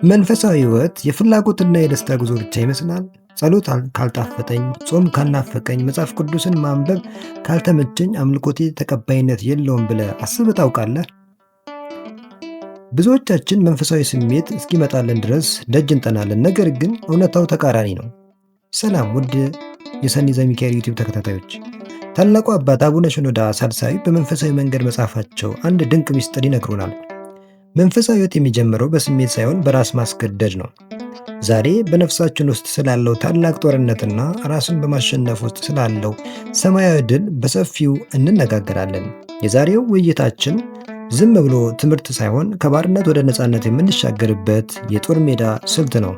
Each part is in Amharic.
መንፈሳዊ ሕይወት የፍላጎትና የደስታ ጉዞ ብቻ ይመስላል? ጸሎት ካልጣፈጠኝ፣ ጾም ካልናፈቀኝ፣ መጽሐፍ ቅዱስን ማንበብ ካልተመቸኝ አምልኮቴ ተቀባይነት የለውም ብለህ አስበህ ታውቃለህ? ብዙዎቻችን መንፈሳዊ ስሜት እስኪመጣልን ድረስ ደጅ እንጠናለን፣ ነገር ግን እውነታው ተቃራኒ ነው። ሰላም ውድ የሰኒ ዘሚካኤል ዩቲዩብ ተከታታዮች፣ ታላቁ አባት አቡነ ሽኖዳ ሳልሳዊ በመንፈሳዊ መንገድ መጽሐፋቸው አንድ ድንቅ ምስጢር ይነግሩናል። መንፈሳዊ ሕይወት የሚጀምረው በስሜት ሳይሆን በራስ ማስገደድ ነው። ዛሬ በነፍሳችን ውስጥ ስላለው ታላቅ ጦርነትና ራስን በማሸነፍ ውስጥ ስላለው ሰማያዊ ድል በሰፊው እንነጋገራለን። የዛሬው ውይይታችን ዝም ብሎ ትምህርት ሳይሆን ከባርነት ወደ ነፃነት የምንሻገርበት የጦር ሜዳ ስልት ነው።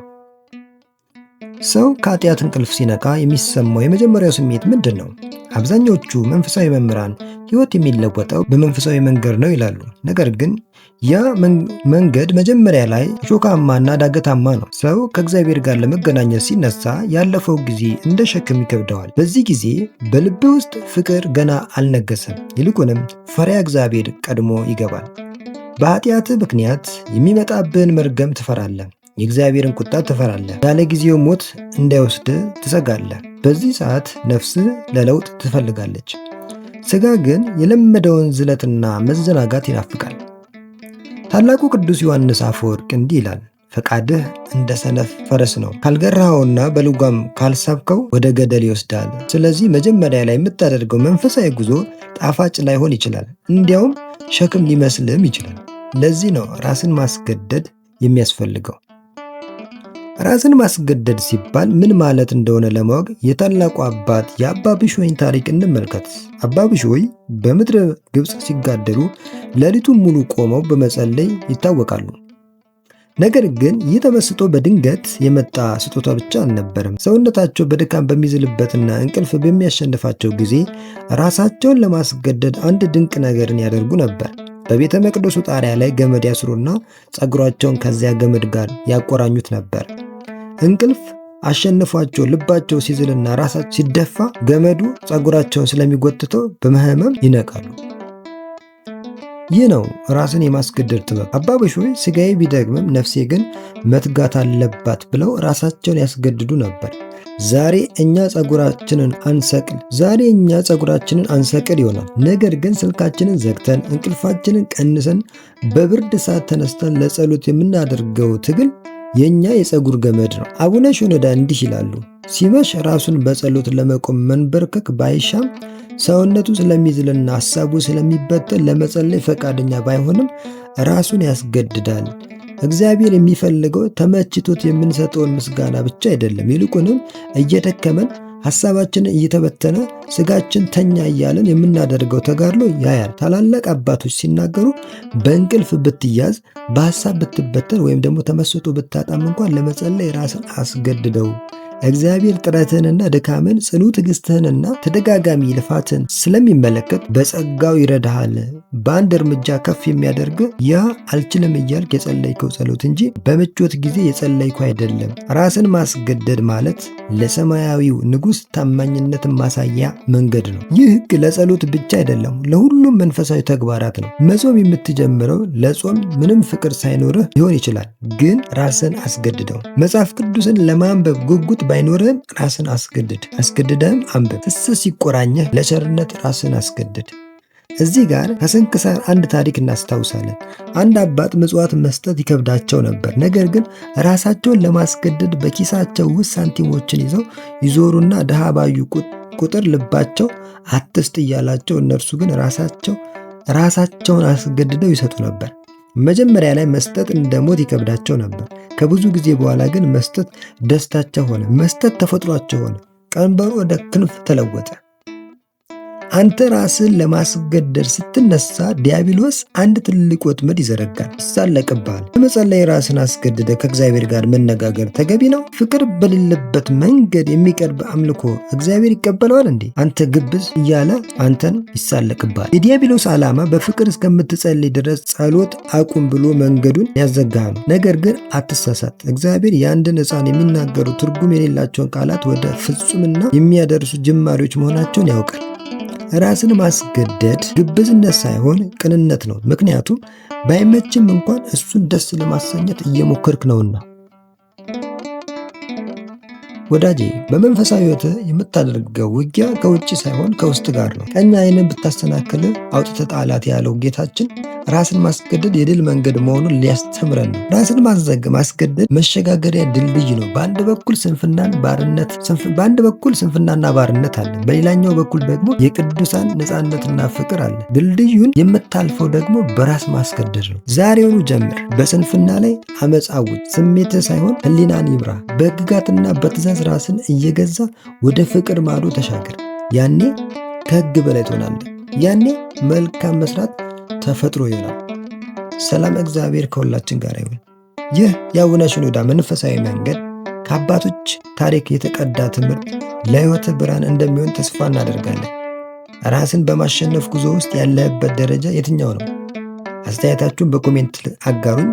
ሰው ከኃጢአት እንቅልፍ ሲነቃ የሚሰማው የመጀመሪያው ስሜት ምንድን ነው? አብዛኞቹ መንፈሳዊ መምህራን ሕይወት የሚለወጠው በመንፈሳዊ መንገድ ነው ይላሉ። ነገር ግን ያ መንገድ መጀመሪያ ላይ እሾካማና ዳገታማ ነው። ሰው ከእግዚአብሔር ጋር ለመገናኘት ሲነሳ ያለፈው ጊዜ እንደ ሸክም ይከብደዋል። በዚህ ጊዜ በልብ ውስጥ ፍቅር ገና አልነገሰም። ይልቁንም ፈሪሃ እግዚአብሔር ቀድሞ ይገባል። በኃጢአትህ ምክንያት የሚመጣብህን መርገም ትፈራለህ። የእግዚአብሔርን ቁጣ ትፈራለህ። ያለ ጊዜው ሞት እንዳይወስድህ ትሰጋለህ። በዚህ ሰዓት ነፍስህ ለለውጥ ትፈልጋለች። ሥጋ ግን የለመደውን ዝለትና መዘናጋት ይናፍቃል። ታላቁ ቅዱስ ዮሐንስ አፈወርቅ እንዲህ ይላል፣ ፈቃድህ እንደ ሰነፍ ፈረስ ነው፣ ካልገራኸውና በልጓም ካልሳብከው ወደ ገደል ይወስዳል። ስለዚህ መጀመሪያ ላይ የምታደርገው መንፈሳዊ ጉዞ ጣፋጭ ላይሆን ይችላል፣ እንዲያውም ሸክም ሊመስልም ይችላል። ለዚህ ነው ራስን ማስገደድ የሚያስፈልገው። ራስን ማስገደድ ሲባል ምን ማለት እንደሆነ ለማወቅ የታላቁ አባት የአባ ብሾይን ታሪክ እንመልከት። አባ ብሾይ በምድረ ግብፅ ሲጋደሉ ሌሊቱን ሙሉ ቆመው በመጸለይ ይታወቃሉ። ነገር ግን ይህ ተመስጦ በድንገት የመጣ ስጦታ ብቻ አልነበረም። ሰውነታቸው በድካም በሚዝልበትና እንቅልፍ በሚያሸንፋቸው ጊዜ ራሳቸውን ለማስገደድ አንድ ድንቅ ነገርን ያደርጉ ነበር። በቤተ መቅደሱ ጣሪያ ላይ ገመድ ያስሩና ፀጉራቸውን ከዚያ ገመድ ጋር ያቆራኙት ነበር። እንቅልፍ አሸንፏቸው ልባቸው ሲዝልና ራሳቸው ሲደፋ ገመዱ ፀጉራቸውን ስለሚጎትተው በመህመም ይነቃሉ። ይህ ነው ራስን የማስገደድ ጥበብ። አባ ብሾይ ሥጋዬ ቢደክምም ነፍሴ ግን መትጋት አለባት ብለው ራሳቸውን ያስገድዱ ነበር። ዛሬ እኛ ፀጉራችንን አንሰቅል ይሆናል። ነገር ግን ስልካችንን ዘግተን እንቅልፋችንን ቀንሰን በብርድ ሰዓት ተነስተን ለጸሎት የምናደርገው ትግል የኛ የፀጉር ገመድ ነው። አቡነ ሽኖዳ እንዲህ ይላሉ፣ ሲመሽ ራሱን በጸሎት ለመቆም መንበርከክ ባይሻም ሰውነቱ ስለሚዝልና ሐሳቡ ስለሚበተን ለመጸለይ ፈቃደኛ ባይሆንም ራሱን ያስገድዳል። እግዚአብሔር የሚፈልገው ተመችቶት የምንሰጠውን ምስጋና ብቻ አይደለም፣ ይልቁንም እየደከመን ሐሳባችንን እየተበተነ ሥጋችን ተኛ እያለን የምናደርገው ተጋድሎ ያያል። ታላላቅ አባቶች ሲናገሩ በእንቅልፍ ብትያዝ፣ በሐሳብ ብትበተን ወይም ደግሞ ተመስጦ ብታጣም እንኳን ለመጸለይ ራስን አስገድደው። እግዚአብሔር ጥረትህንና ድካምን፣ ጽኑ ትዕግስትህንና ተደጋጋሚ ልፋትን ስለሚመለከት በጸጋው ይረዳሃል። በአንድ እርምጃ ከፍ የሚያደርግ ያ አልችልም እያልክ የጸለይከው ጸሎት እንጂ በምቾት ጊዜ የጸለይከው አይደለም። ራስን ማስገደድ ማለት ለሰማያዊው ንጉሥ ታማኝነትን ማሳያ መንገድ ነው። ይህ ሕግ ለጸሎት ብቻ አይደለም፣ ለሁሉም መንፈሳዊ ተግባራት ነው። መጾም የምትጀምረው ለጾም ምንም ፍቅር ሳይኖርህ ሊሆን ይችላል፣ ግን ራስን አስገድደው። መጽሐፍ ቅዱስን ለማንበብ ጉጉት ባይኖርህም ራስን አስገድደህም አንብብ። ስስት ሲቆራኘህ ለቸርነት ራስን አስገድድ። እዚህ ጋር ከስንክሳር አንድ ታሪክ እናስታውሳለን። አንድ አባት ምጽዋት መስጠት ይከብዳቸው ነበር። ነገር ግን ራሳቸውን ለማስገደድ በኪሳቸው ውስጥ ሳንቲሞችን ይዘው ይዞሩና ድሃ ባዩ ቁጥር ልባቸው አትስጥ እያላቸው፣ እነርሱ ግን ራሳቸውን አስገድደው ይሰጡ ነበር። መጀመሪያ ላይ መስጠት እንደ ሞት ይከብዳቸው ነበር። ከብዙ ጊዜ በኋላ ግን መስጠት ደስታቸው ሆነ። መስጠት ተፈጥሯቸው ሆነ። ቀንበሩ ወደ ክንፍ ተለወጠ። አንተ ራስን ለማስገደድ ስትነሳ ዲያብሎስ አንድ ትልቅ ወጥመድ ይዘረጋል፣ ይሳለቅብሃል። በመጸለይ ራስን አስገድደ ከእግዚአብሔር ጋር መነጋገር ተገቢ ነው። ፍቅር በሌለበት መንገድ የሚቀርብ አምልኮ እግዚአብሔር ይቀበለዋል እንዴ? አንተ ግብዝ እያለ አንተን ይሳለቅብሃል። የዲያብሎስ ዓላማ በፍቅር እስከምትጸልይ ድረስ ጸሎት አቁም ብሎ መንገዱን ያዘጋህ ነው። ነገር ግን አትሳሳት። እግዚአብሔር የአንድን ሕፃን የሚናገሩ ትርጉም የሌላቸውን ቃላት ወደ ፍጹምና የሚያደርሱ ጅማሬዎች መሆናቸውን ያውቃል። ራስን ማስገደድ ግብዝነት ሳይሆን ቅንነት ነው። ምክንያቱም ባይመችም እንኳን እሱን ደስ ለማሰኘት እየሞከርክ ነውና። ወዳጄ በመንፈሳዊ ሕይወትህ የምታደርገው ውጊያ ከውጭ ሳይሆን ከውስጥ ጋር ነው። ቀኝ ዓይንን ብታሰናክል አውጥተህ ጣላት ያለው ጌታችን ራስን ማስገደድ የድል መንገድ መሆኑን ሊያስተምረን ነው። ራስን ማስገደድ መሸጋገሪያ ድልድይ ነው። በአንድ በኩል ስንፍናና ባርነት አለ፣ በሌላኛው በኩል ደግሞ የቅዱሳን ነፃነትና ፍቅር አለ። ድልድዩን የምታልፈው ደግሞ በራስ ማስገደድ ነው። ዛሬውኑ ጀምር። በስንፍና ላይ አመፅ አውጅ። ስሜትህ ሳይሆን ሕሊናን ይምራ። በሕግጋትና በትእዛዝ ራስን እየገዛ ወደ ፍቅር ማዶ ተሻገር። ያኔ ከሕግ በላይ ትሆናለህ። ያኔ መልካም መስራት ተፈጥሮ ይሆናል። ሰላም እግዚአብሔር ከሁላችን ጋር ይሁን። ይህ የአቡነ ሽኖዳ መንፈሳዊ መንገድ ከአባቶች ታሪክ የተቀዳ ትምህርት ለሕይወትህ ብርሃን እንደሚሆን ተስፋ እናደርጋለን። ራስን በማሸነፍ ጉዞ ውስጥ ያለህበት ደረጃ የትኛው ነው? አስተያየታችሁን በኮሜንት አጋሩኝ።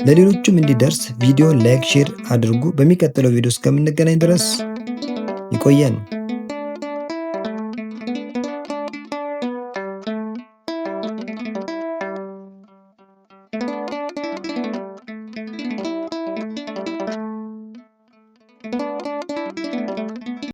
ለሌሎችም እንዲደርስ ቪዲዮ ላይክ፣ ሼር አድርጉ። በሚቀጥለው ቪዲዮ እስከምንገናኝ ድረስ ይቆየን።